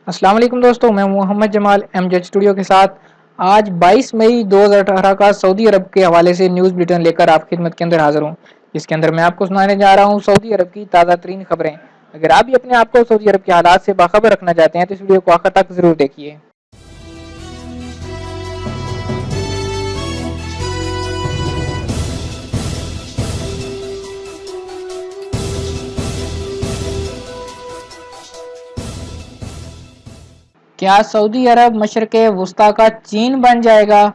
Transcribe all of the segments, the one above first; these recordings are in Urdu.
السلام علیکم دوستوں، میں محمد جمال ایم جیڈ اسٹوڈیو کے ساتھ آج 22 مئی 2018 کا سعودی عرب کے حوالے سے نیوز بلیٹن لے کر آپ کی خدمت کے اندر حاضر ہوں، جس کے اندر میں آپ کو سنانے جا رہا ہوں سعودی عرب کی تازہ ترین خبریں۔ اگر آپ بھی اپنے آپ کو سعودی عرب کے حالات سے باخبر رکھنا چاہتے ہیں تو اس ویڈیو کو آخر تک ضرور دیکھیے۔ کیا سعودی عرب مشرق وسطی کا چین بن جائے گا؟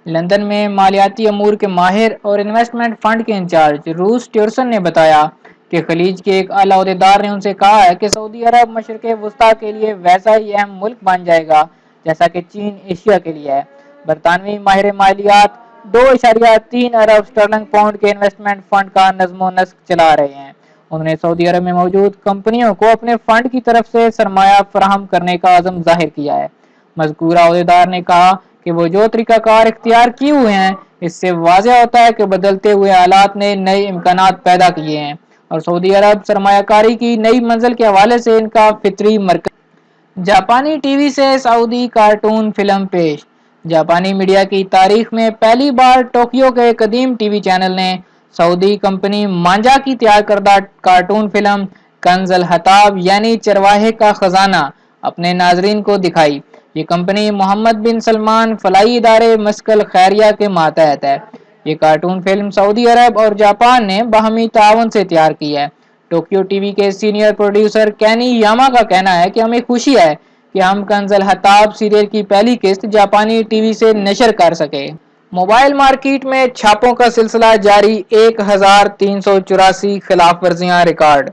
لندن میں مالیاتی امور کے ماہر اور انویسٹمنٹ فنڈ کے انچارج روس ٹیورسن نے بتایا کہ خلیج کے ایک اعلیٰ عہدیدار نے ان سے کہا ہے کہ سعودی عرب مشرق وسطی کے لیے ویسا ہی اہم ملک بن جائے گا جیسا کہ چین ایشیا کے لیے ہے۔ برطانوی ماہر مالیات 2.3 ارب اسٹرلنگ پاؤنڈ کے انویسٹمنٹ فنڈ کا نظم و نسق چلا رہے ہیں۔ انہوں نے سعودی عرب میں موجود کمپنیوں کو اپنے فنڈ کی طرف سے سرمایہ فراہم کرنے کا عزم ظاہر کیا ہے۔ مذکورہ عہدیدار نے کہا کہ وہ جو طریقہ کار اختیار کیے ہوئے ہیں اس سے واضح ہوتا ہے کہ بدلتے ہوئے حالات نے نئے امکانات پیدا کیے ہیں اور سعودی عرب سرمایہ کاری کی نئی منزل کے حوالے سے ان کا فطری مرکز۔ جاپانی ٹی وی سے سعودی کارٹون فلم پیش۔ جاپانی میڈیا کی تاریخ میں پہلی بار ٹوکیو کے قدیم ٹی وی چینل نے سعودی کمپنی مانجا کی تیار کردہ کارٹون فلم کنز الحطاب یعنی چرواہے کا خزانہ اپنے ناظرین کو دکھائی۔ یہ کمپنی محمد بن سلمان فلاحی ادارے مسکل خیریہ کے ماتحت ہے۔ یہ کارٹون فلم سعودی عرب اور جاپان نے باہمی تعاون سے تیار کی ہے۔ ٹوکیو ٹی وی کے سینئر پروڈیوسر کینی یاما کا کہنا ہے کہ ہمیں خوشی ہے کہ ہم کنز الحطاب سیریل کی پہلی قسط جاپانی ٹی وی سے نشر کر سکے۔ موبائل مارکیٹ میں چھاپوں کا سلسلہ جاری، 1384 خلاف ورزیاں ریکارڈ۔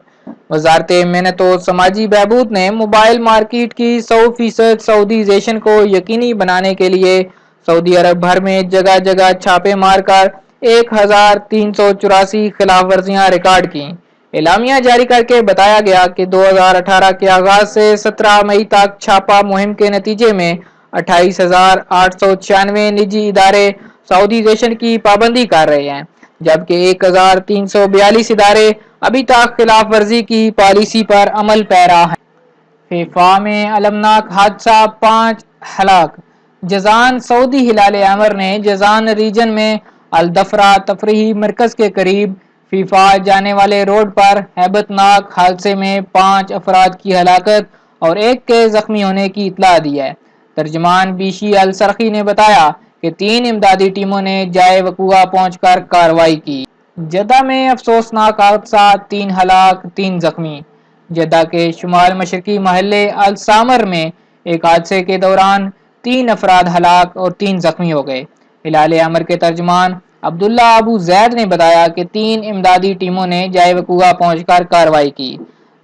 وزارت محنت و سماجی بہبود نے موبائل مارکیٹ کی 100% سعودیزیشن کو یقینی بنانے کے لیے سعودی عرب بھر میں جگہ جگہ چھاپے مار کر 1384 خلاف ورزیاں ریکارڈ کی۔ اعلامیہ جاری کر کے بتایا گیا کہ 2018 کے آغاز سے 17 مئی تک چھاپا مہم کے نتیجے میں 28,896 نجی ادارے سعودیزیشن کی پابندی کر رہے ہیں، جبکہ 1,342 ادارے ابھی تک خلاف ورزی کی پالیسی پر عمل پیرا ہیں۔ فیفا میں المناک حادثہ، 5 ہلاک۔ جازان سعودی ہلال احمر نے جازان ریجن میں الدفرہ تفریحی مرکز کے قریب فیفا جانے والے روڈ پر ہیبت ناک حادثے میں 5 افراد کی ہلاکت اور 1 کے زخمی ہونے کی اطلاع دی ہے۔ ترجمان بیشی السرخی نے بتایا کہ 3 امدادی ٹیموں نے جائے وقوع پہنچ کر کارروائی کی۔ جدہ میں افسوسناک حادثہ، 3 ہلاک 3 زخمی۔ جدہ کے شمال مشرقی محلے السامر میں ایک حادثے کے دوران 3 افراد ہلاک اور 3 زخمی ہو گئے۔ ہلال احمر کے ترجمان عبداللہ ابو زید نے بتایا کہ 3 امدادی ٹیموں نے جائے وقوع پہنچ کر کارروائی کی۔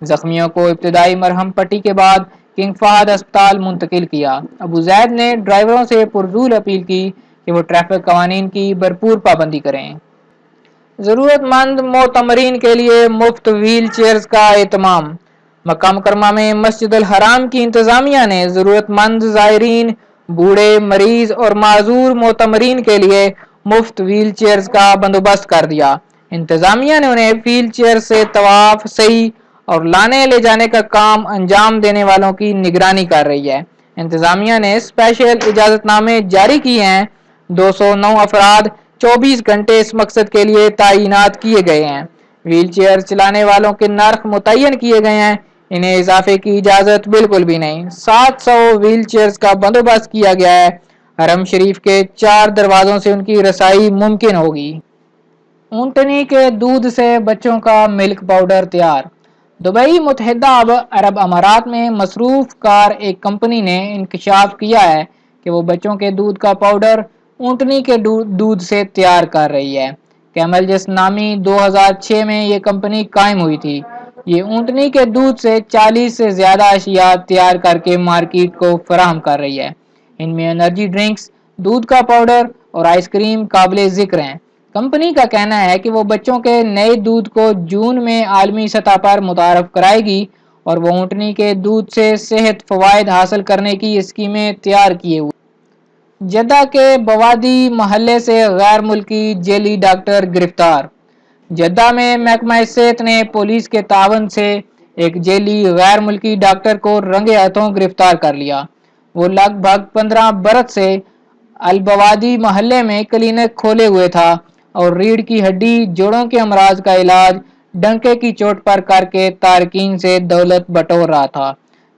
زخمیوں کو ابتدائی مرہم پٹی کے بعد کنگ فہد ہسپتال منتقل کیا۔ ابو زید نے ڈرائیوروں سے پرزور اپیل کی کہ وہ ٹریفک قوانین کی بھرپور پابندی کریں۔ ضرورت مند معتمرین کے لیے مفت ویل چیئرز کا اہتمام۔ مکہ مکرمہ میں مسجد الحرام کی انتظامیہ نے ضرورت مند زائرین، بوڑھے، مریض اور معذور معتمرین کے لیے مفت ویل چیئرز کا بندوبست کر دیا۔ انتظامیہ نے انہیں ویل چیئر سے طواف، سعی اور لانے لے جانے کا کام انجام دینے والوں کی نگرانی کر رہی ہے۔ انتظامیہ نے اسپیشل اجازت نامے جاری کیے ہیں۔ 209 افراد 24 گھنٹے اس مقصد کے لیے تعینات کیے گئے ہیں۔ ویل چیئر چلانے والوں کے نرخ متعین کیے گئے ہیں، انہیں اضافے کی اجازت بالکل بھی نہیں۔ 700 ویل چیئرز کا بندوبست کیا گیا ہے۔ حرم شریف کے 4 دروازوں سے ان کی رسائی ممکن ہوگی۔ اونٹنی کے دودھ سے بچوں کا ملک پاؤڈر تیار۔ دبئی متحدہ عرب امارات میں مصروف کار ایک کمپنی نے انکشاف کیا ہے کہ وہ بچوں کے دودھ کا پاؤڈر اونٹنی کے دودھ سے تیار کر رہی ہے۔ کیمل جس نامی 2006 میں یہ کمپنی قائم ہوئی تھی۔ یہ اونٹنی کے دودھ سے 40 سے زیادہ اشیاء تیار کر کے مارکیٹ کو فراہم کر رہی ہے۔ ان میں انرجی ڈرنکس، دودھ کا پاؤڈر اور آئس کریم قابل ذکر ہیں۔ کمپنی کا کہنا ہے کہ وہ بچوں کے نئے دودھ کو جون میں عالمی سطح پر متعارف کرائے گی اور وہ اونٹنی کے دودھ سے صحت فوائد حاصل کرنے کی اسکیمیں تیار کیے ہوئے۔ جدہ کے بوادی محلے سے غیر ملکی جیلی ڈاکٹر گرفتار۔ جدہ میں محکمہ صحت نے پولیس کے تعاون سے ایک جیلی غیر ملکی ڈاکٹر کو رنگے ہاتھوں گرفتار کر لیا۔ وہ لگ بھگ 15 برس سے البوادی محلے میں کلینک کھولے ہوئے تھا اور ریڑھ کی ہڈی جوڑوں کے امراض کا علاج ڈنکے کی چوٹ پر کر کے تارکین سے دولت بٹور رہا تھا۔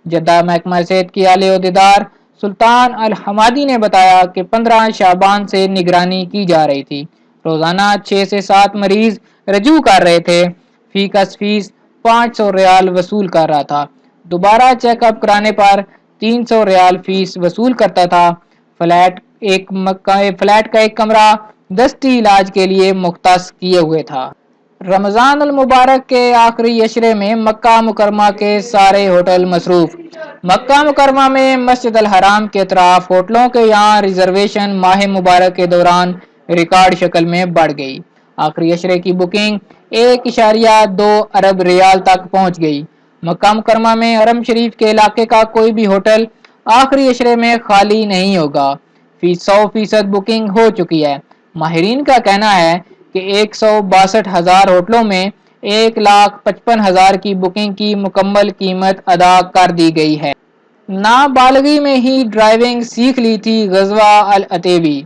جدہ محکمہ صحت کی اعلی عہدیدار سلطان الحمادی نے بتایا کہ 15 شعبان سے نگرانی کی جا رہی تھی۔ روزانہ 6 سے 7 مریض رجوع کر رہے تھے۔ فیس 500 ریال وصول کر رہا تھا۔ دوبارہ چیک اپ کرانے پر 300 ریال فیس وصول کرتا تھا۔ فلیٹ کا ایک کمرہ دستی علاج کے لیے مختص کیے ہوئے تھا۔ رمضان المبارک کے آخری عشرے میں مکہ مکرمہ کے سارے ہوٹل مصروف۔ مکہ مکرمہ میں مسجد الحرام کے اطراف ہوٹلوں کے یہاں ریزرویشن ماہ مبارک کے دوران ریکارڈ شکل میں بڑھ گئی۔ آخری عشرے کی بکنگ 1.2 ارب ریال تک پہنچ گئی۔ مکہ مکرمہ میں حرم شریف کے علاقے کا کوئی بھی ہوٹل آخری عشرے میں خالی نہیں ہوگا۔ 100% بکنگ ہو چکی ہے۔ ماہرین کا کہنا ہے کہ 162,000 ہوٹلوں میں 1,55,000 کی بکنگ کی مکمل قیمت ادا کر دی گئی ہے۔ نابالغی میں ہی ڈرائیونگ سیکھ لی تھی غزوہ العتیبی۔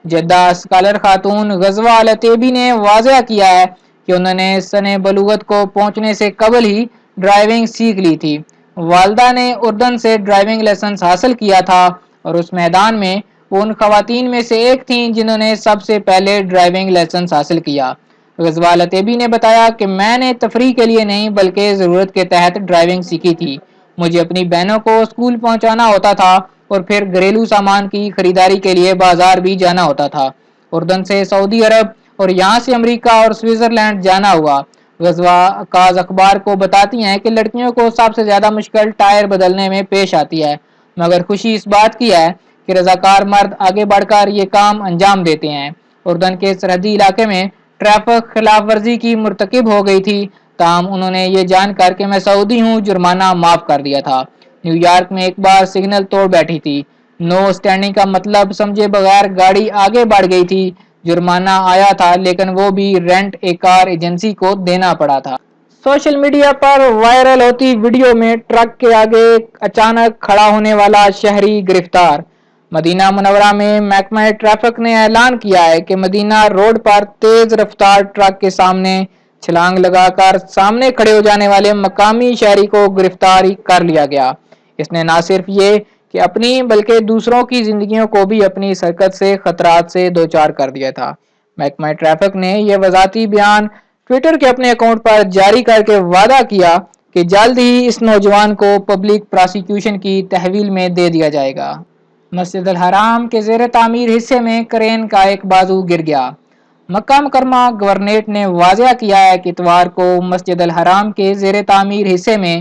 جدہ اسکالر خاتون غزوہ العتیبی نے واضح کیا ہے کہ انہوں نے سن بلوغت کو پہنچنے سے قبل ہی ڈرائیونگ سیکھ لی تھی۔ والدہ نے اردن سے ڈرائیونگ لائسنس حاصل کیا تھا اور اس میدان میں وہ ان خواتین میں سے ایک تھیں جنہوں نے سب سے پہلے ڈرائیونگ لائسنس حاصل کیا۔ غزوہ العتیبی نے بتایا کہ میں نے تفریح کے لیے نہیں بلکہ ضرورت کے تحت ڈرائیونگ سیکھی تھی۔ مجھے اپنی بہنوں کو اسکول پہنچانا ہوتا تھا اور پھر گھریلو سامان کی خریداری کے لیے بازار بھی جانا ہوتا تھا۔ اردن سے سعودی عرب اور یہاں سے امریکہ اور سوئٹزرلینڈ جانا ہوا۔ غزوہ کاز اخبار کو بتاتی ہیں کہ لڑکیوں کو سب سے زیادہ مشکل ٹائر بدلنے میں پیش آتی ہے، مگر خوشی اس بات کی ہے کہ رضاکار مرد آگے بڑھ کر یہ کام انجام دیتے ہیں۔ اردن کے سرحدی علاقے میں ٹریفک خلاف ورزی کی مرتکب ہو گئی تھی، تاہم انہوں نے یہ جان کر کہ میں سعودی ہوں جرمانہ معاف کر دیا تھا۔ نیو یارک میں ایک بار سگنل توڑ بیٹھی تھی۔ نو اسٹینڈنگ کا مطلب سمجھے بغیر گاڑی آگے بڑھ گئی تھی۔ جرمانہ آیا تھا لیکن وہ بھی رینٹ اے کار ایجنسی کو دینا پڑا تھا۔ سوشل میڈیا پر وائرل ہوتی ویڈیو میں ٹرک کے آگے اچانک کھڑا ہونے والا شہری گرفتار۔ مدینہ منورہ میں محکمہ ٹریفک نے اعلان کیا ہے کہ مدینہ روڈ پر تیز رفتار ٹرک کے سامنے چھلانگ لگا کر سامنے کھڑے ہو جانے والے مقامی شہری کو گرفتار کر لیا گیا۔ اس نے نہ صرف یہ کہ اپنی بلکہ دوسروں کی زندگیوں کو بھی اپنی حرکت سے خطرات سے دوچار کر دیا تھا۔ محکمہ ٹریفک نے یہ وضاحتی بیان ٹویٹر کے اپنے اکاؤنٹ پر جاری کر کے وعدہ کیا کہ جلد ہی اس نوجوان کو پبلک پراسیکیوشن کی تحویل میں دے دیا جائے گا۔ مسجد الحرام کے زیر تعمیر حصے میں کرین کا ایک بازو گر گیا۔ مکہ مکرمہ گورنریٹ نے واضح کیا ہے کہ اتوار کو مسجد الحرام کے زیر تعمیر حصے میں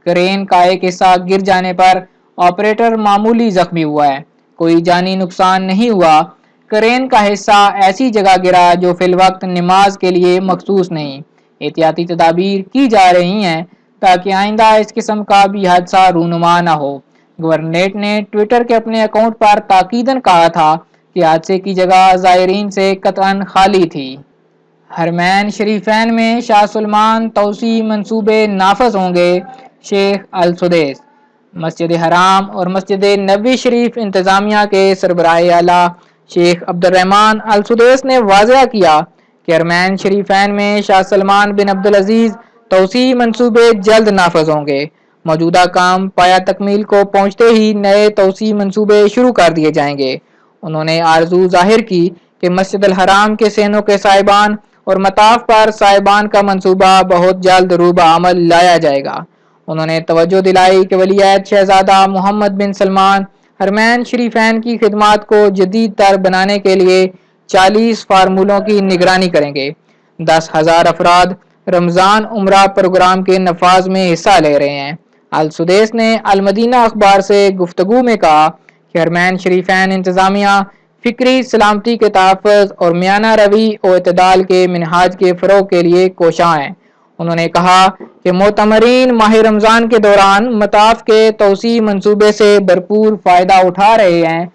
کرین کا ایک حصہ گر جانے پر آپریٹر معمولی زخمی ہوا ہے۔ کوئی جانی نقصان نہیں ہوا۔ کرین کا حصہ ایسی جگہ گرا جو فی الوقت نماز کے لیے مخصوص نہیں۔ احتیاطی تدابیر کی جا رہی ہیں تاکہ آئندہ اس قسم کا بھی حادثہ رونما نہ ہو۔ گورنریٹ نے ٹویٹر کے اپنے اکاؤنٹ پر تاکیداً کہا تھا کہ حادثے کی جگہ زائرین سے قطعاً خالی تھی۔ حرمین شریفین میں شاہ سلمان توسیع منصوبے نافذ ہوں گے، شیخ السدیس۔ مسجد حرام اور مسجد نبوی شریف انتظامیہ کے سربراہ اعلیٰ شیخ عبدالرحمن السدیس نے واضح کیا کہ حرمین شریفین میں شاہ سلمان بن عبدالعزیز توسیع منصوبے جلد نافذ ہوں گے۔ موجودہ کام پایہ تکمیل کو پہنچتے ہی نئے توسیع منصوبے شروع کر دیے جائیں گے۔ انہوں نے آرزو ظاہر کی کہ مسجد الحرام کے سینوں کے صاحبان اور مطاف پر صاحبان کا منصوبہ بہت جلد روبہ عمل لایا جائے گا۔ انہوں نے توجہ دلائی کہ ولی عہد شہزادہ محمد بن سلمان حرمین شریفین کی خدمات کو جدید تر بنانے کے لیے 40 فارمولوں کی نگرانی کریں گے۔ 10,000 افراد رمضان عمرہ پروگرام کے نفاذ میں حصہ لے رہے ہیں۔ السدیس نے المدینہ اخبار سے گفتگو میں کہا کہ حرمین شریفین انتظامیہ فکری سلامتی کے تحفظ اور میانہ روی و اعتدال کے منہاج کے فروغ کے لیے کوشاں ہیں۔ انہوں نے کہا کہ معتمرین ماہ رمضان کے دوران مطاف کے توسیع منصوبے سے بھرپور فائدہ اٹھا رہے ہیں۔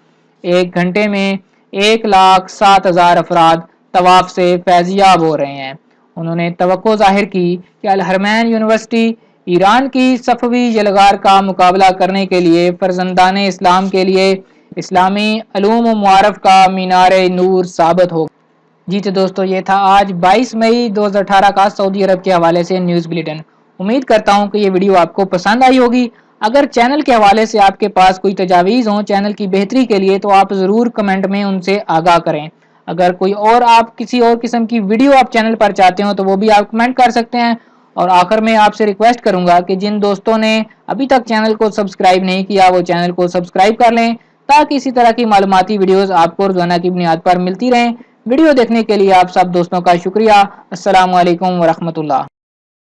ایک گھنٹے میں 1,07,000 افراد طواف سے فیضیاب ہو رہے ہیں۔ انہوں نے توقع ظاہر کی کہ الحرمین یونیورسٹی ایران کی صفوی یلغار کا مقابلہ کرنے کے لیے فرزندان اسلام کے لیے اسلامی علوم و معارف کا مینار نور ثابت ہوگا۔ جی تو دوستو یہ تھا آج 22 مئی 2018 کا سعودی عرب کے حوالے سے نیوز بلیٹن۔ امید کرتا ہوں کہ یہ ویڈیو آپ کو پسند آئی ہوگی۔ اگر چینل کے حوالے سے آپ کے پاس کوئی تجاویز ہوں چینل کی بہتری کے لیے تو آپ ضرور کمنٹ میں ان سے آگاہ کریں۔ اگر کوئی اور آپ کسی اور قسم کی ویڈیو آپ چینل پر چاہتے ہوں تو وہ بھی آپ کمنٹ کر سکتے ہیں۔ اور آخر میں آپ سے ریکویسٹ کروں گا کہ جن دوستوں نے ابھی تک چینل کو سبسکرائب نہیں کیا وہ چینل کو سبسکرائب کر لیں تاکہ اسی طرح کی معلوماتی ویڈیوز آپ کو روزانہ کی بنیاد پر ملتی رہیں۔ ویڈیو دیکھنے کے لیے آپ سب دوستوں کا شکریہ۔ السلام علیکم ورحمۃ اللہ۔